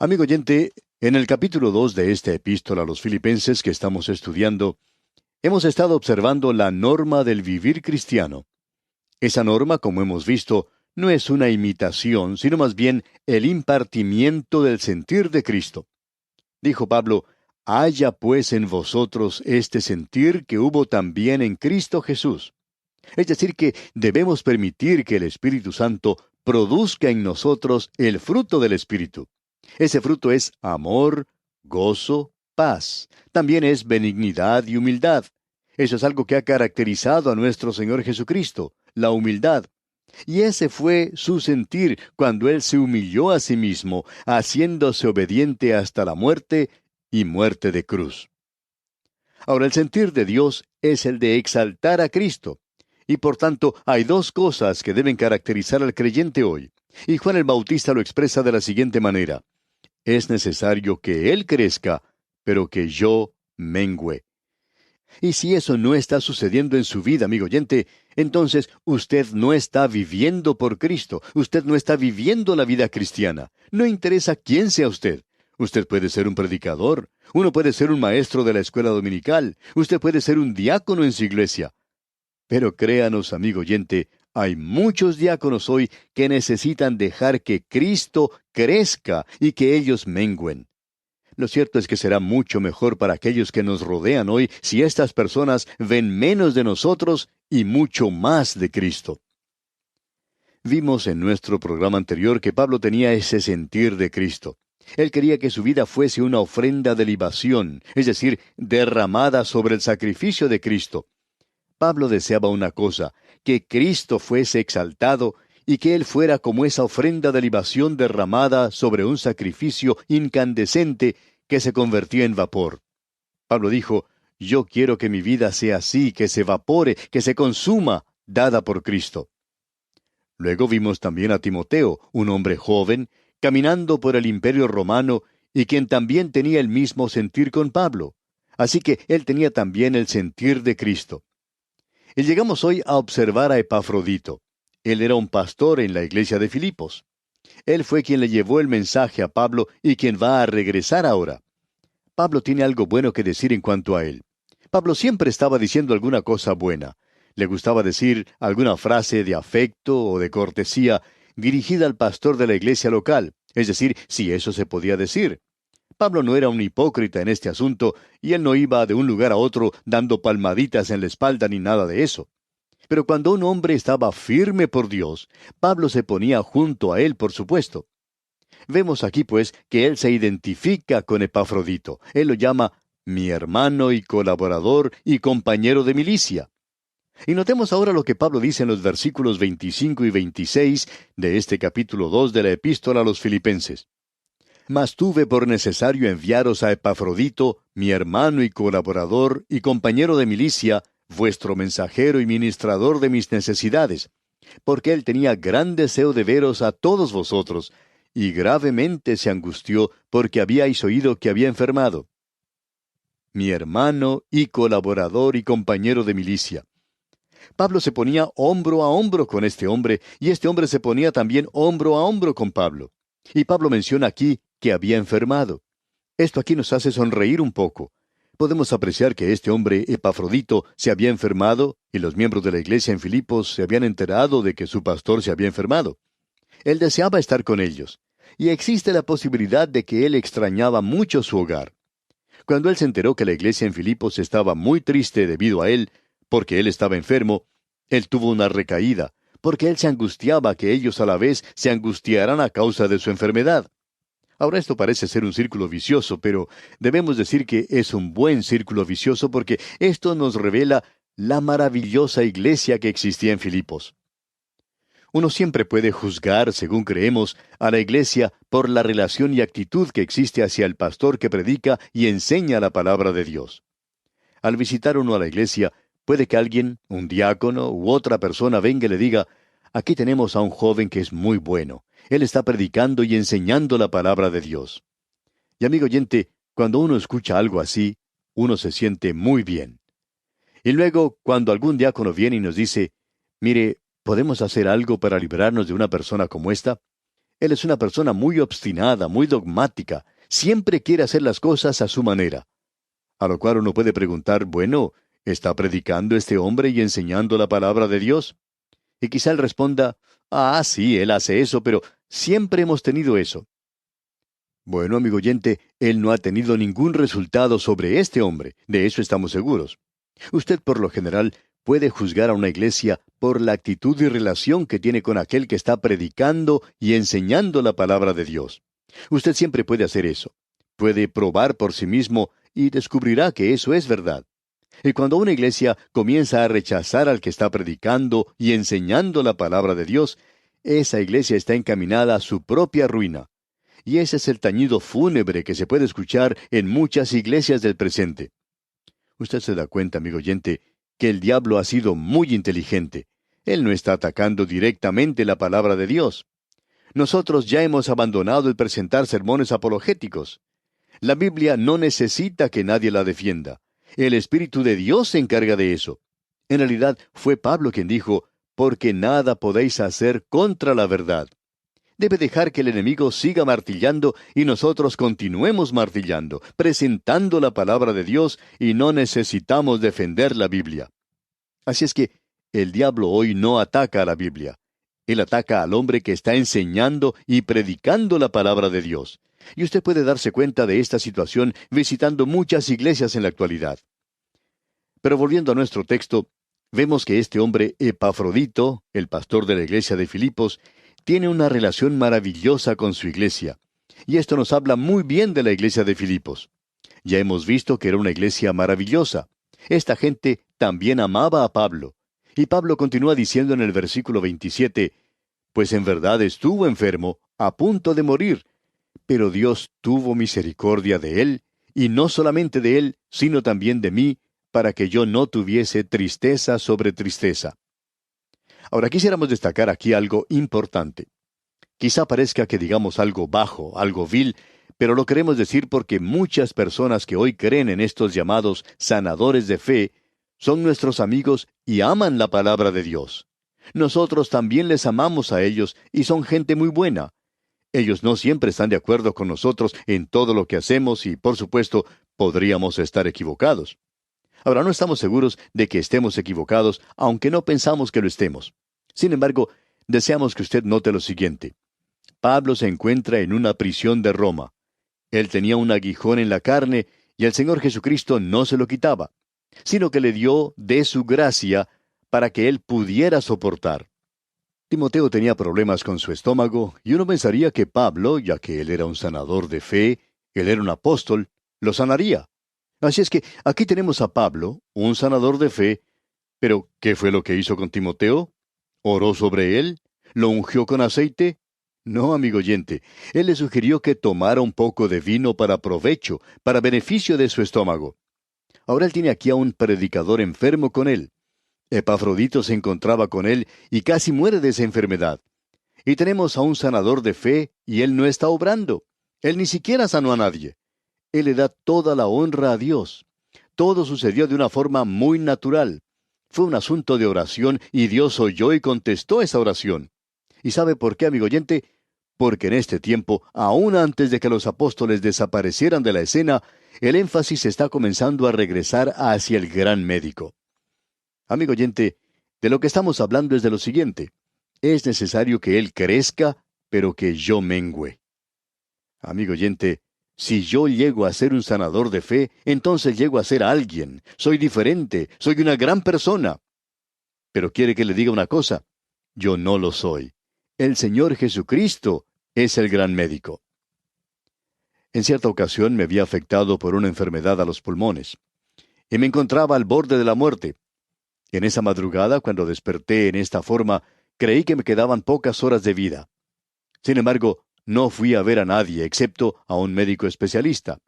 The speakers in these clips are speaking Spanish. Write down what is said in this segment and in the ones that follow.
Amigo oyente, en el capítulo 2 de esta epístola a los Filipenses que estamos estudiando, hemos estado observando la norma del vivir cristiano. Esa norma, como hemos visto, no es una imitación, sino más bien el impartimiento del sentir de Cristo. Dijo Pablo, haya pues en vosotros este sentir que hubo también en Cristo Jesús. Es decir, que debemos permitir que el Espíritu Santo produzca en nosotros el fruto del Espíritu. Ese fruto es amor, gozo, paz. También es benignidad y humildad. Eso es algo que ha caracterizado a nuestro Señor Jesucristo, la humildad. Y ese fue su sentir cuando Él se humilló a sí mismo, haciéndose obediente hasta la muerte y muerte de cruz. Ahora, el sentir de Dios es el de exaltar a Cristo. Y por tanto, hay dos cosas que deben caracterizar al creyente hoy. Y Juan el Bautista lo expresa de la siguiente manera. Es necesario que Él crezca, pero que yo mengüe. Y si eso no está sucediendo en su vida, amigo oyente, entonces usted no está viviendo por Cristo, usted no está viviendo la vida cristiana. No interesa quién sea usted. Usted puede ser un predicador, uno puede ser un maestro de la escuela dominical, usted puede ser un diácono en su iglesia. Pero créanos, amigo oyente, hay muchos diáconos hoy que necesitan dejar que Cristo crezca y que ellos mengüen. Lo cierto es que será mucho mejor para aquellos que nos rodean hoy si estas personas ven menos de nosotros y mucho más de Cristo. Vimos en nuestro programa anterior que Pablo tenía ese sentir de Cristo. Él quería que su vida fuese una ofrenda de libación, es decir, derramada sobre el sacrificio de Cristo. Pablo deseaba una cosa, que Cristo fuese exaltado y que Él fuera como esa ofrenda de libación derramada sobre un sacrificio incandescente que se convertía en vapor. Pablo dijo, yo quiero que mi vida sea así, que se evapore, que se consuma, dada por Cristo. Luego vimos también a Timoteo, un hombre joven, caminando por el imperio romano y quien también tenía el mismo sentir con Pablo. Así que él tenía también el sentir de Cristo. Y llegamos hoy a observar a Epafrodito. Él era un pastor en la iglesia de Filipos. Él fue quien le llevó el mensaje a Pablo y quien va a regresar ahora. Pablo tiene algo bueno que decir en cuanto a él. Pablo siempre estaba diciendo alguna cosa buena. Le gustaba decir alguna frase de afecto o de cortesía dirigida al pastor de la iglesia local, es decir, si eso se podía decir. Pablo no era un hipócrita en este asunto, y él no iba de un lugar a otro dando palmaditas en la espalda ni nada de eso. Pero cuando un hombre estaba firme por Dios, Pablo se ponía junto a él, por supuesto. Vemos aquí, pues, que él se identifica con Epafrodito. Él lo llama mi hermano y colaborador y compañero de milicia. Y notemos ahora lo que Pablo dice en los versículos 25 y 26 de este capítulo 2 de la epístola a los Filipenses. Mas tuve por necesario enviaros a Epafrodito, mi hermano y colaborador y compañero de milicia, vuestro mensajero y ministrador de mis necesidades, porque él tenía gran deseo de veros a todos vosotros, y gravemente se angustió porque habíais oído que había enfermado. Mi hermano y colaborador y compañero de milicia. Pablo se ponía hombro a hombro con este hombre, y este hombre se ponía también hombro a hombro con Pablo. Y Pablo menciona aquí que había enfermado. Esto aquí nos hace sonreír un poco. Podemos apreciar que este hombre, Epafrodito, se había enfermado, y los miembros de la iglesia en Filipos se habían enterado de que su pastor se había enfermado. Él deseaba estar con ellos, y existe la posibilidad de que él extrañaba mucho su hogar. Cuando él se enteró que la iglesia en Filipos estaba muy triste debido a él, porque él estaba enfermo, él tuvo una recaída, porque él se angustiaba que ellos a la vez se angustiaran a causa de su enfermedad. Ahora esto parece ser un círculo vicioso, pero debemos decir que es un buen círculo vicioso porque esto nos revela la maravillosa iglesia que existía en Filipos. Uno siempre puede juzgar, según creemos, a la iglesia por la relación y actitud que existe hacia el pastor que predica y enseña la palabra de Dios. Al visitar uno a la iglesia, puede que alguien, un diácono u otra persona venga y le diga, aquí tenemos a un joven que es muy bueno. Él está predicando y enseñando la palabra de Dios. Y amigo oyente, cuando uno escucha algo así, uno se siente muy bien. Y luego, cuando algún diácono viene y nos dice, mire, ¿podemos hacer algo para librarnos de una persona como esta? Él es una persona muy obstinada, muy dogmática. Siempre quiere hacer las cosas a su manera. A lo cual uno puede preguntar, bueno, ¿está predicando este hombre y enseñando la palabra de Dios? Y quizá él responda, ah, sí, él hace eso, pero siempre hemos tenido eso. Bueno, amigo oyente, él no ha tenido ningún resultado sobre este hombre, de eso estamos seguros. Usted, por lo general, puede juzgar a una iglesia por la actitud y relación que tiene con aquel que está predicando y enseñando la palabra de Dios. Usted siempre puede hacer eso. Puede probar por sí mismo y descubrirá que eso es verdad. Y cuando una iglesia comienza a rechazar al que está predicando y enseñando la palabra de Dios, esa iglesia está encaminada a su propia ruina. Y ese es el tañido fúnebre que se puede escuchar en muchas iglesias del presente. Usted se da cuenta, amigo oyente, que el diablo ha sido muy inteligente. Él no está atacando directamente la palabra de Dios. Nosotros ya hemos abandonado el presentar sermones apologéticos. La Biblia no necesita que nadie la defienda. El Espíritu de Dios se encarga de eso. En realidad, fue Pablo quien dijo, porque nada podéis hacer contra la verdad. Debe dejar que el enemigo siga martillando y nosotros continuemos martillando, presentando la palabra de Dios y no necesitamos defender la Biblia. Así es que el diablo hoy no ataca a la Biblia. Él ataca al hombre que está enseñando y predicando la palabra de Dios. Y usted puede darse cuenta de esta situación visitando muchas iglesias en la actualidad. Pero volviendo a nuestro texto, vemos que este hombre Epafrodito, el pastor de la iglesia de Filipos, tiene una relación maravillosa con su iglesia. Y esto nos habla muy bien de la iglesia de Filipos. Ya hemos visto que era una iglesia maravillosa. Esta gente también amaba a Pablo. Y Pablo continúa diciendo en el versículo 27, pues en verdad estuvo enfermo, a punto de morir, pero Dios tuvo misericordia de él, y no solamente de él, sino también de mí, para que yo no tuviese tristeza sobre tristeza. Ahora quisiéramos destacar aquí algo importante. Quizá parezca que digamos algo bajo, algo vil, pero lo queremos decir porque muchas personas que hoy creen en estos llamados sanadores de fe son nuestros amigos y aman la palabra de Dios. Nosotros también les amamos a ellos y son gente muy buena. Ellos no siempre están de acuerdo con nosotros en todo lo que hacemos y, por supuesto, podríamos estar equivocados. Ahora, no estamos seguros de que estemos equivocados, aunque no pensamos que lo estemos. Sin embargo, deseamos que usted note lo siguiente. Pablo se encuentra en una prisión de Roma. Él tenía un aguijón en la carne y el Señor Jesucristo no se lo quitaba, sino que le dio de su gracia para que él pudiera soportar. Timoteo tenía problemas con su estómago y uno pensaría que Pablo, ya que él era un sanador de fe, él era un apóstol, lo sanaría. Así es que aquí tenemos a Pablo, un sanador de fe, pero ¿qué fue lo que hizo con Timoteo? ¿Oró sobre él? ¿Lo ungió con aceite? No, amigo oyente, él le sugirió que tomara un poco de vino para provecho, para beneficio de su estómago. Ahora él tiene aquí a un predicador enfermo con él. Epafrodito se encontraba con él y casi muere de esa enfermedad. Y tenemos a un sanador de fe y él no está obrando. Él ni siquiera sanó a nadie. Él le da toda la honra a Dios. Todo sucedió de una forma muy natural. Fue un asunto de oración y Dios oyó y contestó esa oración. ¿Y sabe por qué, amigo oyente? Porque en este tiempo, aún antes de que los apóstoles desaparecieran de la escena, el énfasis está comenzando a regresar hacia el gran médico. Amigo oyente, de lo que estamos hablando es de lo siguiente. Es necesario que Él crezca, pero que yo mengüe. Amigo oyente, si yo llego a ser un sanador de fe, entonces llego a ser alguien. Soy diferente, soy una gran persona. Pero quiere que le diga una cosa. Yo no lo soy. El Señor Jesucristo es el gran médico. En cierta ocasión me había afectado por una enfermedad a los pulmones. Y me encontraba al borde de la muerte. En esa madrugada, cuando desperté en esta forma, creí que me quedaban pocas horas de vida. Sin embargo, no fui a ver a nadie, excepto a un médico especialista.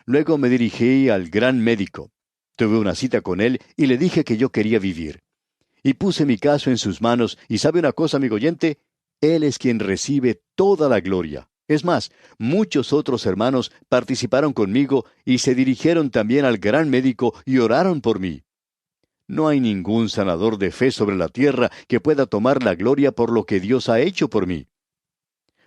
Luego me dirigí al gran médico. Tuve una cita con él y le dije que yo quería vivir. Y puse mi caso en sus manos, y ¿sabe una cosa, amigo oyente? Él es quien recibe toda la gloria. Es más, muchos otros hermanos participaron conmigo y se dirigieron también al gran médico y oraron por mí. No hay ningún sanador de fe sobre la tierra que pueda tomar la gloria por lo que Dios ha hecho por mí.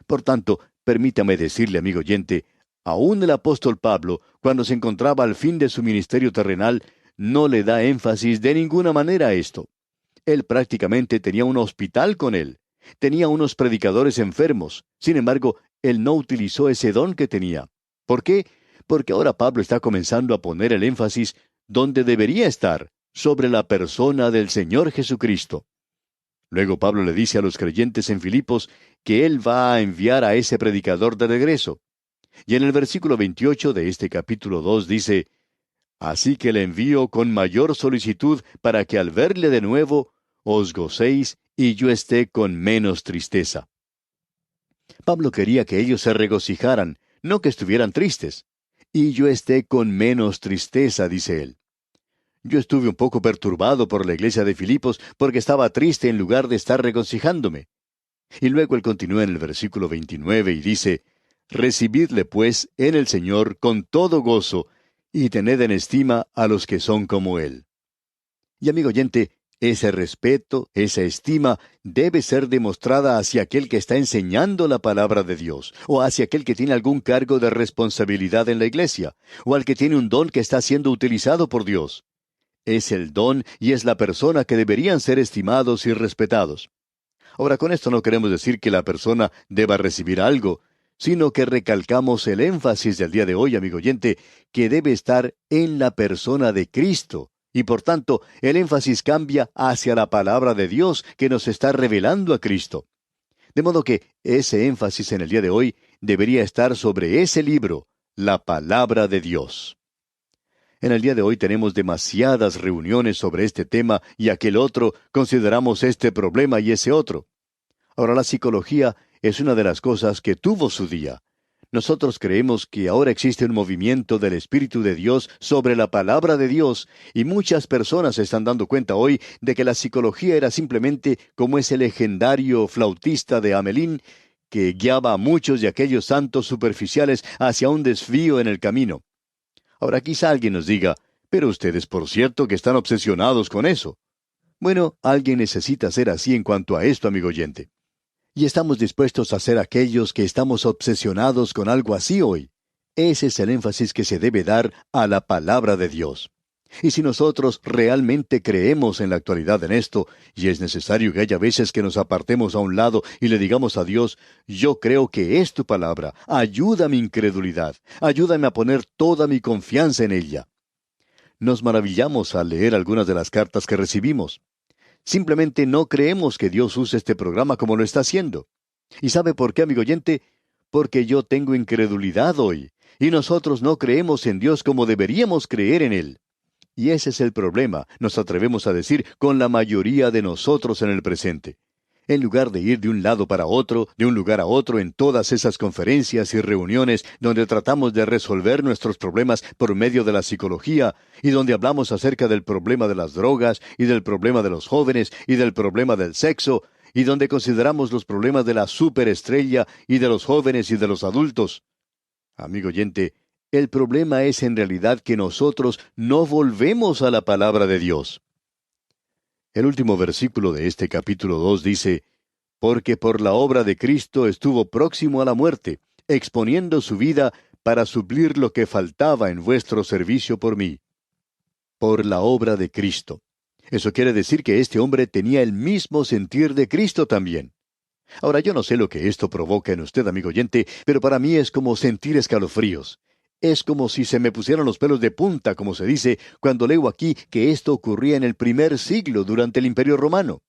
Por tanto, permítame decirle, amigo oyente, aún el apóstol Pablo, cuando se encontraba al fin de su ministerio terrenal, no le da énfasis de ninguna manera a esto. Él prácticamente tenía un hospital con él. Tenía unos predicadores enfermos. Sin embargo, él no utilizó ese don que tenía. ¿Por qué? Porque ahora Pablo está comenzando a poner el énfasis donde debería estar, sobre la persona del Señor Jesucristo. Luego Pablo le dice a los creyentes en Filipos que él va a enviar a ese predicador de regreso. Y en el versículo 28 de este capítulo 2 dice, Así que le envío con mayor solicitud para que al verle de nuevo os gocéis y yo esté con menos tristeza. Pablo quería que ellos se regocijaran, no que estuvieran tristes. Y yo esté con menos tristeza, dice él. Yo estuve un poco perturbado por la iglesia de Filipos porque estaba triste en lugar de estar regocijándome. Y luego él continúa en el versículo 29 y dice, Recibidle pues en el Señor con todo gozo, y tened en estima a los que son como Él. Y amigo oyente, ese respeto, esa estima, debe ser demostrada hacia aquel que está enseñando la palabra de Dios, o hacia aquel que tiene algún cargo de responsabilidad en la iglesia, o al que tiene un don que está siendo utilizado por Dios. Es el don y es la persona que deberían ser estimados y respetados. Ahora, con esto no queremos decir que la persona deba recibir algo, sino que recalcamos el énfasis del día de hoy, amigo oyente, que debe estar en la persona de Cristo. Y por tanto, el énfasis cambia hacia la palabra de Dios que nos está revelando a Cristo. De modo que ese énfasis en el día de hoy debería estar sobre ese libro, la palabra de Dios. En el día de hoy tenemos demasiadas reuniones sobre este tema y aquel otro, consideramos este problema y ese otro. Ahora, la psicología es una de las cosas que tuvo su día. Nosotros creemos que ahora existe un movimiento del Espíritu de Dios sobre la palabra de Dios, y muchas personas se están dando cuenta hoy de que la psicología era simplemente como ese legendario flautista de Hamelín que guiaba a muchos de aquellos santos superficiales hacia un desvío en el camino. Ahora quizá alguien nos diga, pero ustedes por cierto que están obsesionados con eso. Bueno, alguien necesita ser así en cuanto a esto, amigo oyente. Y estamos dispuestos a ser aquellos que estamos obsesionados con algo así hoy. Ese es el énfasis que se debe dar a la palabra de Dios. Y si nosotros realmente creemos en la actualidad en esto, y es necesario que haya veces que nos apartemos a un lado y le digamos a Dios, yo creo que es tu palabra, ayuda mi incredulidad, ayúdame a poner toda mi confianza en ella. Nos maravillamos al leer algunas de las cartas que recibimos. Simplemente no creemos que Dios use este programa como lo está haciendo. ¿Y sabe por qué, amigo oyente? Porque yo tengo incredulidad hoy, y nosotros no creemos en Dios como deberíamos creer en Él. Y ese es el problema, nos atrevemos a decir, con la mayoría de nosotros en el presente. En lugar de ir de un lado para otro, de un lugar a otro en todas esas conferencias y reuniones donde tratamos de resolver nuestros problemas por medio de la psicología y donde hablamos acerca del problema de las drogas y del problema de los jóvenes y del problema del sexo y donde consideramos los problemas de la superestrella y de los jóvenes y de los adultos. Amigo oyente, el problema es en realidad que nosotros no volvemos a la palabra de Dios. El último versículo de este capítulo 2 dice, Porque por la obra de Cristo estuvo próximo a la muerte, exponiendo su vida para suplir lo que faltaba en vuestro servicio por mí. Por la obra de Cristo. Eso quiere decir que este hombre tenía el mismo sentir de Cristo también. Ahora, yo no sé lo que esto provoca en usted, amigo oyente, pero para mí es como sentir escalofríos. Es como si se me pusieran los pelos de punta, como se dice, cuando leo aquí que esto ocurría en el primer siglo durante el Imperio Romano.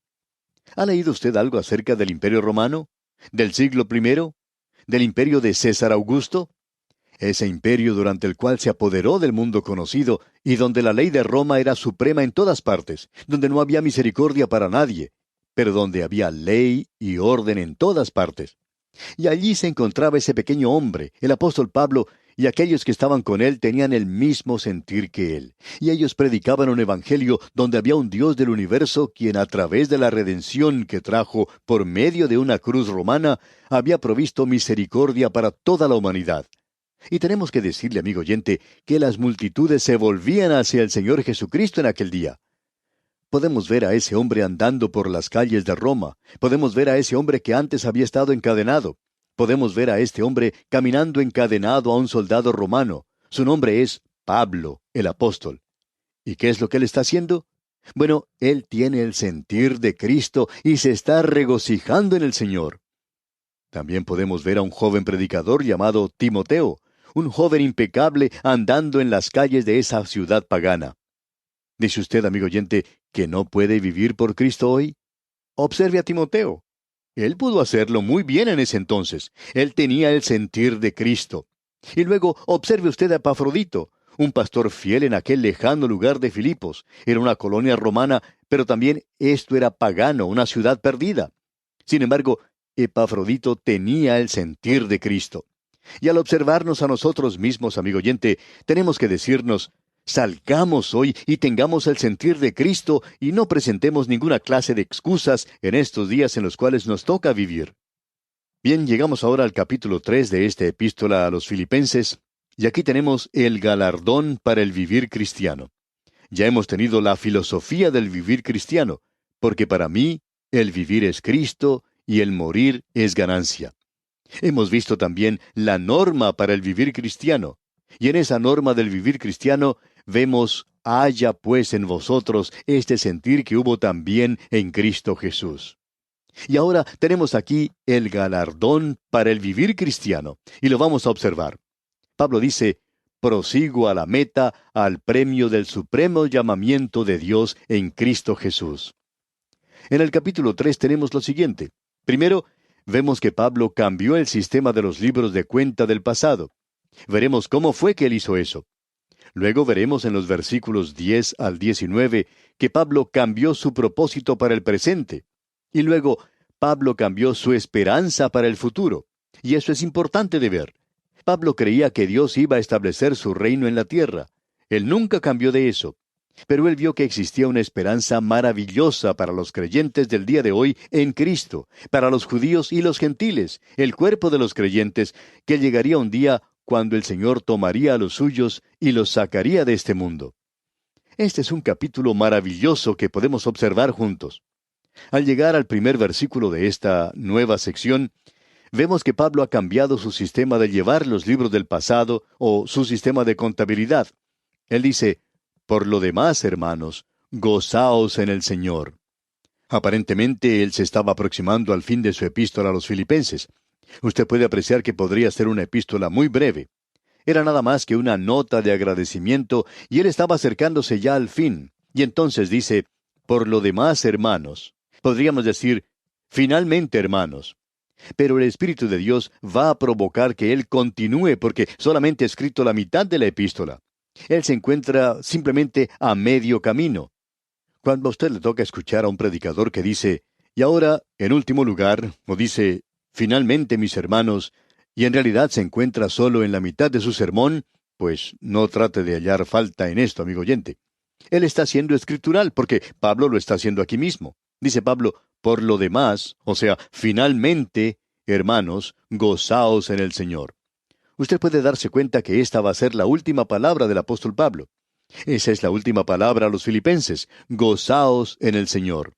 ¿Ha leído usted algo acerca del Imperio Romano? ¿Del siglo I? ¿Del imperio de César Augusto? Ese imperio durante el cual se apoderó del mundo conocido y donde la ley de Roma era suprema en todas partes, donde no había misericordia para nadie, pero donde había ley y orden en todas partes. Y allí se encontraba ese pequeño hombre, el apóstol Pablo, y aquellos que estaban con él tenían el mismo sentir que él. Y ellos predicaban un evangelio donde había un Dios del universo quien a través de la redención que trajo por medio de una cruz romana, había provisto misericordia para toda la humanidad. Y tenemos que decirle, amigo oyente, que las multitudes se volvían hacia el Señor Jesucristo en aquel día. Podemos ver a ese hombre andando por las calles de Roma. Podemos ver a ese hombre que antes había estado encadenado. Podemos ver a este hombre caminando encadenado a un soldado romano. Su nombre es Pablo, el apóstol. ¿Y qué es lo que él está haciendo? Bueno, él tiene el sentir de Cristo y se está regocijando en el Señor. También podemos ver a un joven predicador llamado Timoteo, un joven impecable andando en las calles de esa ciudad pagana. ¿Dice usted, amigo oyente, que no puede vivir por Cristo hoy? Observe a Timoteo. Él pudo hacerlo muy bien en ese entonces. Él tenía el sentir de Cristo. Y luego observe usted a Epafrodito, un pastor fiel en aquel lejano lugar de Filipos. Era una colonia romana, pero también esto era pagano, una ciudad perdida. Sin embargo, Epafrodito tenía el sentir de Cristo. Y al observarnos a nosotros mismos, amigo oyente, tenemos que decirnos, salgamos hoy y tengamos el sentir de Cristo y no presentemos ninguna clase de excusas en estos días en los cuales nos toca vivir. Bien, llegamos ahora al capítulo 3 de esta epístola a los Filipenses, y aquí tenemos el galardón para el vivir cristiano. Ya hemos tenido la filosofía del vivir cristiano, porque para mí el vivir es Cristo y el morir es ganancia. Hemos visto también la norma para el vivir cristiano, y en esa norma del vivir cristiano vemos, haya pues en vosotros este sentir que hubo también en Cristo Jesús. Y ahora tenemos aquí el galardón para el vivir cristiano, y lo vamos a observar. Pablo dice, prosigo a la meta, al premio del supremo llamamiento de Dios en Cristo Jesús. En el capítulo 3 tenemos lo siguiente. Primero, vemos que Pablo cambió el sistema de los libros de cuenta del pasado. Veremos cómo fue que él hizo eso. Luego veremos en los versículos 10 al 19 que Pablo cambió su propósito para el presente. Y luego, Pablo cambió su esperanza para el futuro. Y eso es importante de ver. Pablo creía que Dios iba a establecer su reino en la tierra. Él nunca cambió de eso. Pero él vio que existía una esperanza maravillosa para los creyentes del día de hoy en Cristo, para los judíos y los gentiles, el cuerpo de los creyentes, que llegaría un día cuando el Señor tomaría a los suyos y los sacaría de este mundo. Este es un capítulo maravilloso que podemos observar juntos. Al llegar al primer versículo de esta nueva sección, vemos que Pablo ha cambiado su sistema de llevar los libros del pasado o su sistema de contabilidad. Él dice, por lo demás, hermanos, gozaos en el Señor. Aparentemente, él se estaba aproximando al fin de su epístola a los Filipenses. Usted puede apreciar que podría ser una epístola muy breve. Era nada más que una nota de agradecimiento y él estaba acercándose ya al fin. Y entonces dice, por lo demás, hermanos. Podríamos decir, finalmente, hermanos. Pero el Espíritu de Dios va a provocar que él continúe porque solamente ha escrito la mitad de la epístola. Él se encuentra simplemente a medio camino. Cuando a usted le toca escuchar a un predicador que dice, y ahora, en último lugar, o dice, finalmente, mis hermanos, y en realidad se encuentra solo en la mitad de su sermón, pues no trate de hallar falta en esto, amigo oyente. Él está siendo escritural, porque Pablo lo está haciendo aquí mismo. Dice Pablo, por lo demás, o sea, finalmente, hermanos, gozaos en el Señor. Usted puede darse cuenta que esta va a ser la última palabra del apóstol Pablo. Esa es la última palabra a los filipenses, gozaos en el Señor.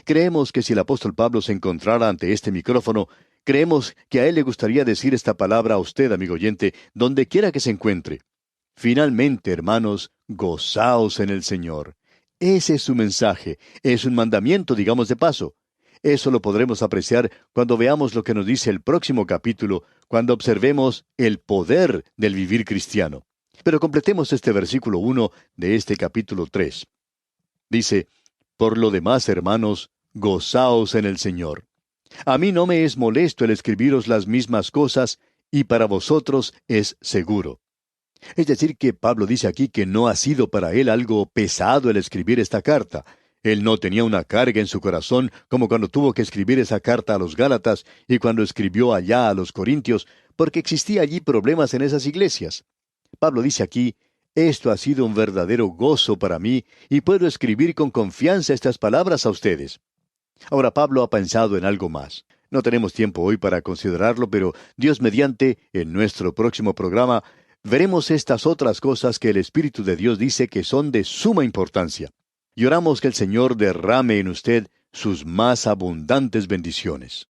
Creemos que si el apóstol Pablo se encontrara ante este micrófono, creemos que a él le gustaría decir esta palabra a usted, amigo oyente, donde quiera que se encuentre. Finalmente, hermanos, gozaos en el Señor. Ese es su mensaje, es un mandamiento, digamos de paso. Eso lo podremos apreciar cuando veamos lo que nos dice el próximo capítulo, cuando observemos el poder del vivir cristiano. Pero completemos este versículo 1 de este capítulo 3. Dice, por lo demás, hermanos, gozaos en el Señor. A mí no me es molesto el escribiros las mismas cosas, y para vosotros es seguro. Es decir, que Pablo dice aquí que no ha sido para él algo pesado el escribir esta carta. Él no tenía una carga en su corazón como cuando tuvo que escribir esa carta a los Gálatas y cuando escribió allá a los Corintios, porque existía allí problemas en esas iglesias. Pablo dice aquí, esto ha sido un verdadero gozo para mí y puedo escribir con confianza estas palabras a ustedes. Ahora Pablo ha pensado en algo más. No tenemos tiempo hoy para considerarlo, pero Dios mediante, en nuestro próximo programa, veremos estas otras cosas que el Espíritu de Dios dice que son de suma importancia. Y oramos que el Señor derrame en usted sus más abundantes bendiciones.